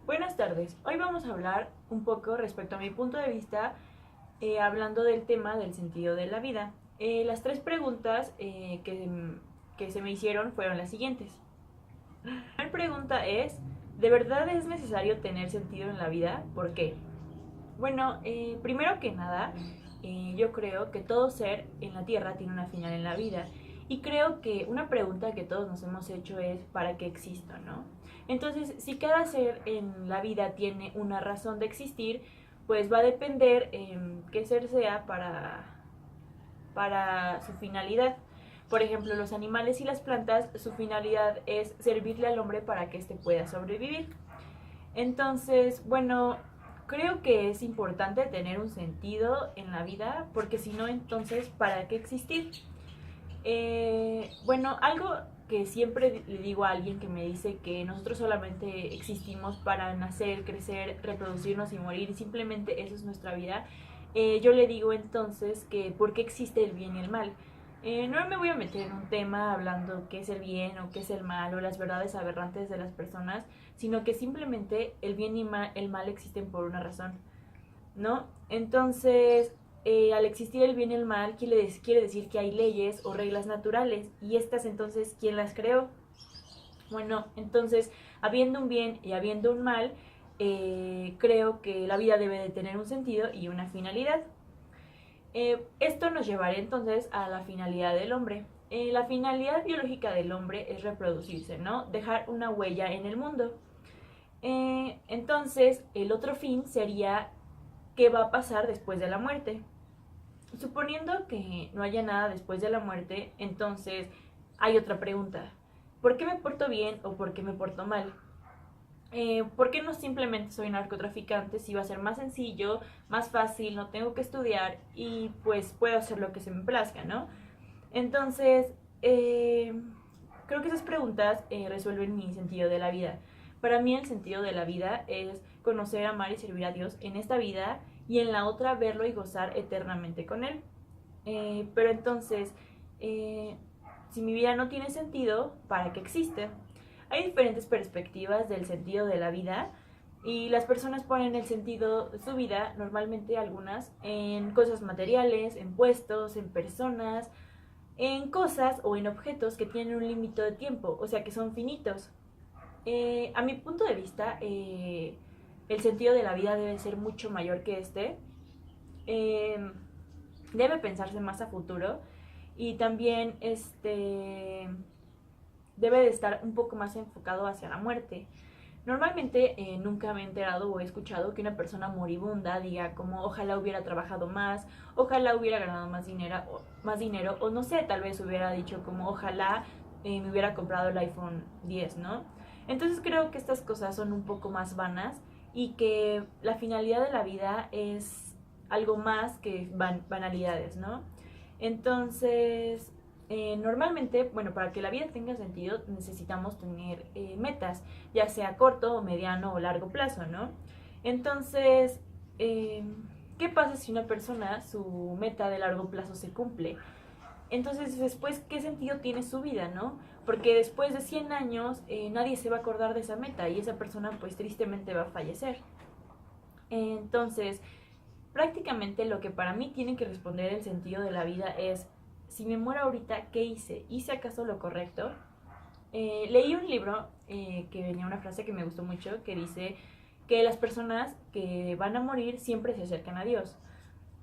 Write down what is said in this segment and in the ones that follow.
Buenas tardes. Hoy vamos a hablar un poco respecto a mi punto de vista, hablando del tema del sentido de la vida. Las tres preguntas que se me hicieron fueron las siguientes. La primera pregunta es, ¿de verdad es necesario tener sentido en la vida? ¿Por qué? Bueno, primero que nada, yo creo que todo ser en la Tierra tiene una final en la vida. Y creo que una pregunta que todos nos hemos hecho es ¿para qué existo, no? Entonces, si cada ser en la vida tiene una razón de existir, pues va a depender qué ser sea para su finalidad. Por ejemplo, los animales y las plantas, su finalidad es servirle al hombre para que éste pueda sobrevivir. Entonces, bueno, creo que es importante tener un sentido en la vida, porque si no, entonces, ¿para qué existir? Bueno, algo que siempre le digo a alguien que me dice que nosotros solamente existimos para nacer, crecer, reproducirnos y morir, y simplemente eso es nuestra vida, yo le digo entonces que ¿por qué existe el bien y el mal? No me voy a meter en un tema hablando qué es el bien o qué es el mal o las verdades aberrantes de las personas, sino que simplemente el bien y el mal existen por una razón, ¿no? Entonces, al existir el bien y el mal, quiere decir que hay leyes o reglas naturales, y estas entonces, ¿quién las creó? Bueno, entonces, habiendo un bien y habiendo un mal, creo que la vida debe de tener un sentido y una finalidad. Esto nos llevará entonces a la finalidad del hombre. La finalidad biológica del hombre es reproducirse, ¿no? Dejar una huella en el mundo. Entonces, el otro fin sería qué va a pasar después de la muerte. Suponiendo que no haya nada después de la muerte, entonces hay otra pregunta. ¿Por qué me porto bien o por qué me porto mal? ¿Por qué no simplemente soy narcotraficante si va a ser más sencillo, más fácil, no tengo que estudiar y pues puedo hacer lo que se me plazca, ¿no? Entonces, creo que esas preguntas resuelven mi sentido de la vida. Para mí el sentido de la vida es conocer, amar y servir a Dios en esta vida y en la otra verlo y gozar eternamente con Él. Pero entonces, eh, si mi vida no tiene sentido, ¿para qué existe? Hay diferentes perspectivas del sentido de la vida y las personas ponen el sentido de su vida, normalmente algunas, en cosas materiales, en puestos, en personas, en cosas o en objetos que tienen un límite de tiempo, o sea que son finitos. A mi punto de vista, el sentido de la vida debe ser mucho mayor que este. Eh, Debe pensarse más a futuro y también debe de estar un poco más enfocado hacia la muerte. Normalmente nunca me he enterado o he escuchado que una persona moribunda diga como ojalá hubiera trabajado más, ojalá hubiera ganado más dinero o no sé, tal vez hubiera dicho como ojalá me hubiera comprado el iPhone 10, ¿no? Entonces creo que estas cosas son un poco más vanas y que la finalidad de la vida es algo más que banalidades, ¿no? Entonces, normalmente, bueno, para que la vida tenga sentido necesitamos tener metas, ya sea a corto, mediano o largo plazo, ¿no? Entonces, eh, ¿qué pasa si una persona, su meta de largo plazo se cumple? Entonces, después, ¿qué sentido tiene su vida, no? Porque después de 100 años nadie se va a acordar de esa meta y esa persona pues tristemente va a fallecer. Entonces, prácticamente lo que para mí tiene que responder el sentido de la vida es, si me muero ahorita, ¿qué hice? ¿Hice acaso lo correcto? Leí un libro que venía una frase que me gustó mucho, que dice que las personas que van a morir siempre se acercan a Dios.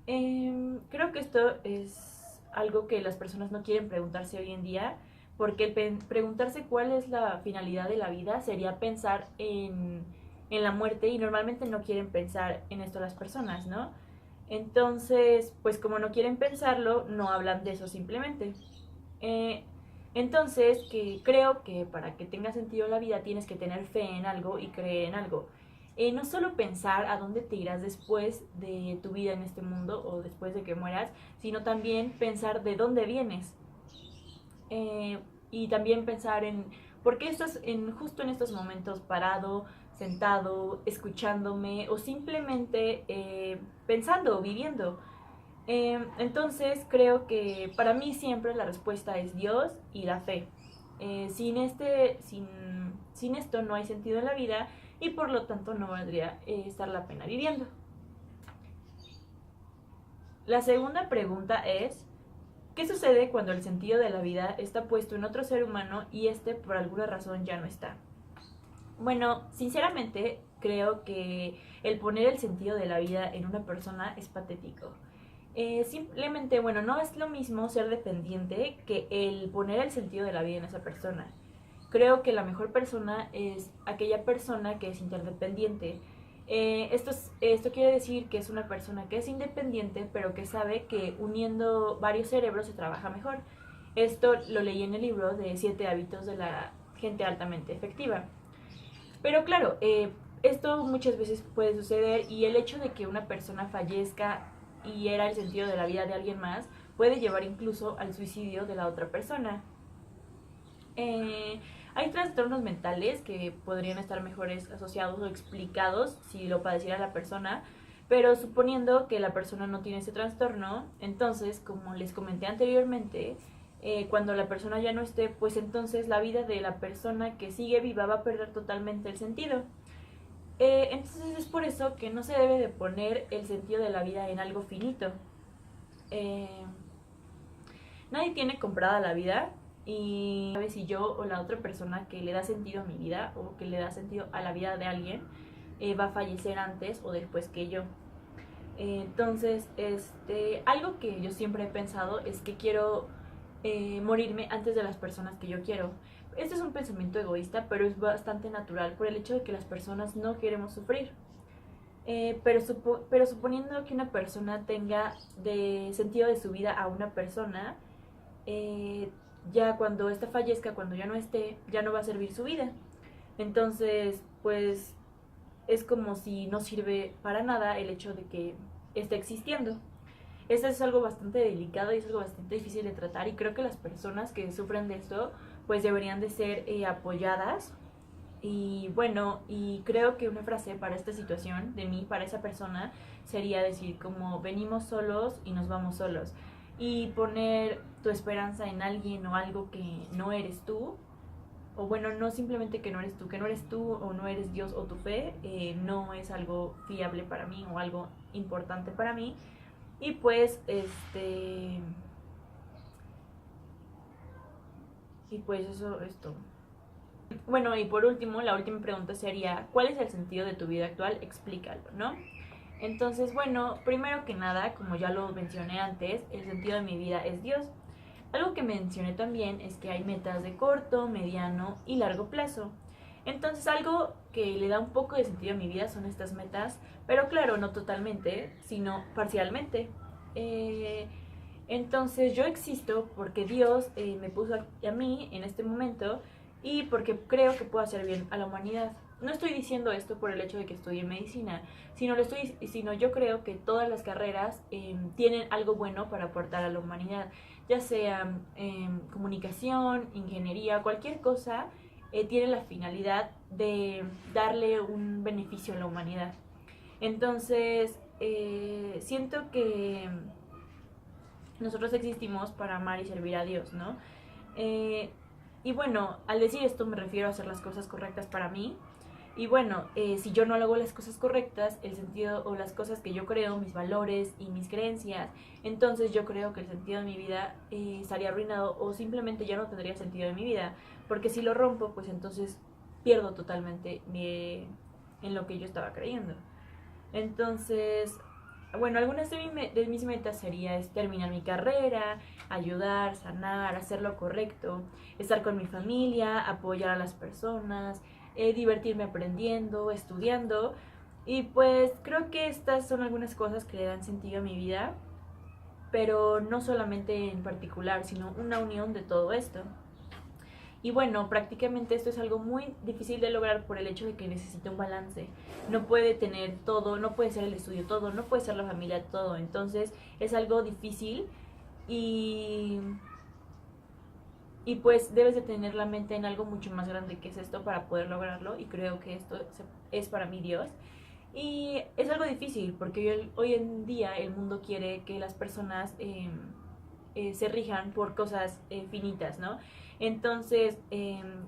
Creo que esto es algo que las personas no quieren preguntarse hoy en día, porque el preguntarse cuál es la finalidad de la vida sería pensar en la muerte y normalmente no quieren pensar en esto las personas, ¿no? Entonces, pues como no quieren pensarlo, no hablan de eso simplemente. Eh, entonces, que creo que para que tenga sentido la vida tienes que tener fe en algo y creer en algo. No solo pensar a dónde te irás después de tu vida en este mundo o después de que mueras, sino también pensar de dónde vienes. Eh, y también pensar en por qué estás justo en estos momentos parado, sentado, escuchándome o simplemente pensando o viviendo. Entonces creo que para mí siempre la respuesta es Dios y la fe. Sin esto no hay sentido en la vida y por lo tanto no valdría estar la pena viviendo. La segunda pregunta es, ¿qué sucede cuando el sentido de la vida está puesto en otro ser humano y este por alguna razón ya no está? Bueno, sinceramente creo que el poner el sentido de la vida en una persona es patético. Simplemente, bueno, no es lo mismo ser dependiente que el poner el sentido de la vida en esa persona. Creo que la mejor persona es aquella persona que es interdependiente. Esto quiere decir que es una persona que es independiente, pero que sabe que uniendo varios cerebros se trabaja mejor. Esto lo leí en el libro de 7 hábitos de la gente altamente efectiva. Pero claro, esto muchas veces puede suceder y el hecho de que una persona fallezca y era el sentido de la vida de alguien más puede llevar incluso al suicidio de la otra persona. Eh, Hay trastornos mentales que podrían estar mejores asociados o explicados si lo padeciera la persona, pero suponiendo que la persona no tiene ese trastorno, entonces, como les comenté anteriormente, cuando la persona ya no esté, pues entonces la vida de la persona que sigue viva va a perder totalmente el sentido. Entonces es por eso que no se debe de poner el sentido de la vida en algo finito. Eh, Nadie tiene comprada la vida y sabes si yo o la otra persona que le da sentido a mi vida o que le da sentido a la vida de alguien va a fallecer antes o después que yo. Entonces, algo que yo siempre he pensado es que quiero morirme antes de las personas que yo quiero. Este es un pensamiento egoísta, pero es bastante natural por el hecho de que las personas no queremos sufrir. Pero suponiendo que una persona tenga de sentido de su vida a una persona, ya cuando ésta fallezca, cuando ya no esté, ya no va a servir su vida. Entonces, pues es como si no sirve para nada el hecho de que esté existiendo. Esto es algo bastante delicado y es algo bastante difícil de tratar y creo que las personas que sufren de esto pues deberían de ser apoyadas. Y bueno, y creo que una frase para esta situación de mí, para esa persona, sería decir como venimos solos y nos vamos solos. Y poner tu esperanza en alguien o algo que no eres tú, o bueno, no simplemente que no eres tú o no eres Dios o tu fe, no es algo fiable para mí o algo importante para mí. Y pues, y pues eso es todo. Bueno, y por último, la última pregunta sería, ¿cuál es el sentido de tu vida actual? Explícalo, ¿no? Entonces, bueno, primero que nada, como ya lo mencioné antes, el sentido de mi vida es Dios. Algo que mencioné también es que hay metas de corto, mediano y largo plazo. Entonces, algo que le da un poco de sentido a mi vida son estas metas, pero claro, no totalmente, sino parcialmente. Entonces, yo existo porque Dios me puso a mí en este momento y porque creo que puedo hacer bien a la humanidad. No estoy diciendo esto por el hecho de que estudie medicina, sino yo creo que todas las carreras tienen algo bueno para aportar a la humanidad, ya sea comunicación, ingeniería, cualquier cosa tiene la finalidad de darle un beneficio a la humanidad. Entonces, siento que nosotros existimos para amar y servir a Dios, ¿no? Eh, y bueno, al decir esto me refiero a hacer las cosas correctas para mí. Y bueno, si yo no hago las cosas correctas, el sentido o las cosas que yo creo, mis valores y mis creencias, entonces yo creo que el sentido de mi vida estaría arruinado o simplemente ya no tendría sentido de mi vida. Porque si lo rompo, pues entonces pierdo totalmente en lo que yo estaba creyendo. Entonces, bueno, algunas de mis metas sería terminar mi carrera, ayudar, sanar, hacer lo correcto, estar con mi familia, apoyar a las personas, divertirme aprendiendo, estudiando. Y pues creo que estas son algunas cosas que le dan sentido a mi vida, pero no solamente en particular, sino una unión de todo esto. Y bueno, prácticamente esto es algo muy difícil de lograr por el hecho de que necesita un balance. No puede tener todo, no puede ser el estudio todo, no puede ser la familia todo. Entonces es algo difícil y, y pues debes de tener la mente en algo mucho más grande que es esto para poder lograrlo. Y creo que esto es para mí Dios. Y es algo difícil porque hoy en día el mundo quiere que las personas se rijan por cosas finitas, ¿no? Entonces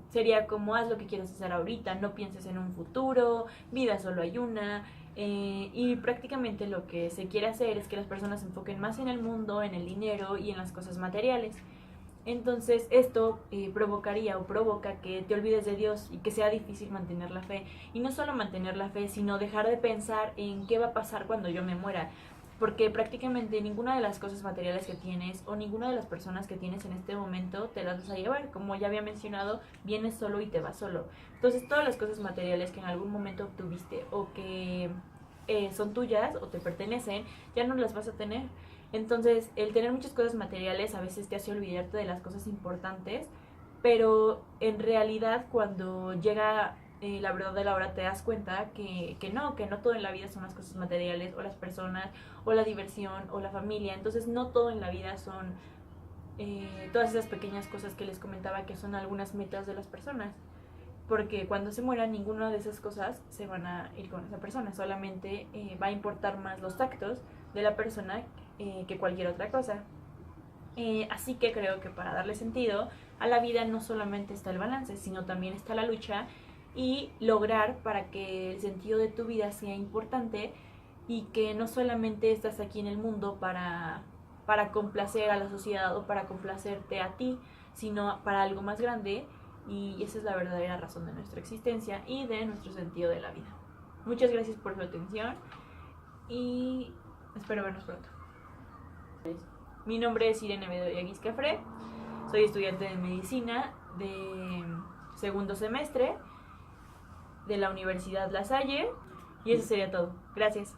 sería como haz lo que quieras hacer ahorita, no pienses en un futuro, vida solo hay una. Y prácticamente lo que se quiere hacer es que las personas se enfoquen más en el mundo, en el dinero y en las cosas materiales. Entonces esto provocaría o provoca que te olvides de Dios y que sea difícil mantener la fe. Y no solo mantener la fe, sino dejar de pensar en qué va a pasar cuando yo me muera. Porque prácticamente ninguna de las cosas materiales que tienes o ninguna de las personas que tienes en este momento te las vas a llevar. Como ya había mencionado, vienes solo y te vas solo. Entonces todas las cosas materiales que en algún momento obtuviste o que son tuyas o te pertenecen, ya no las vas a tener. Entonces, el tener muchas cosas materiales a veces te hace olvidarte de las cosas importantes, pero en realidad cuando llega la verdad de la hora te das cuenta que no todo en la vida son las cosas materiales o las personas o la diversión o la familia. Entonces, no todo en la vida son todas esas pequeñas cosas que les comentaba que son algunas metas de las personas. Porque cuando se mueran, ninguna de esas cosas se van a ir con esa persona. Solamente va a importar más los actos de la persona que cualquier otra cosa. Así que creo que para darle sentido a la vida no solamente está el balance, sino también está la lucha y lograr para que el sentido de tu vida sea importante y que no solamente estás aquí en el mundo para complacer a la sociedad o para complacerte a ti, sino para algo más grande. Y esa es la verdadera razón de nuestra existencia y de nuestro sentido de la vida. Muchas gracias por su atención y espero vernos pronto. Mi nombre es Irene Bedoya Guizcafre, soy estudiante de medicina de segundo semestre de la Universidad La Salle y eso sería todo. Gracias.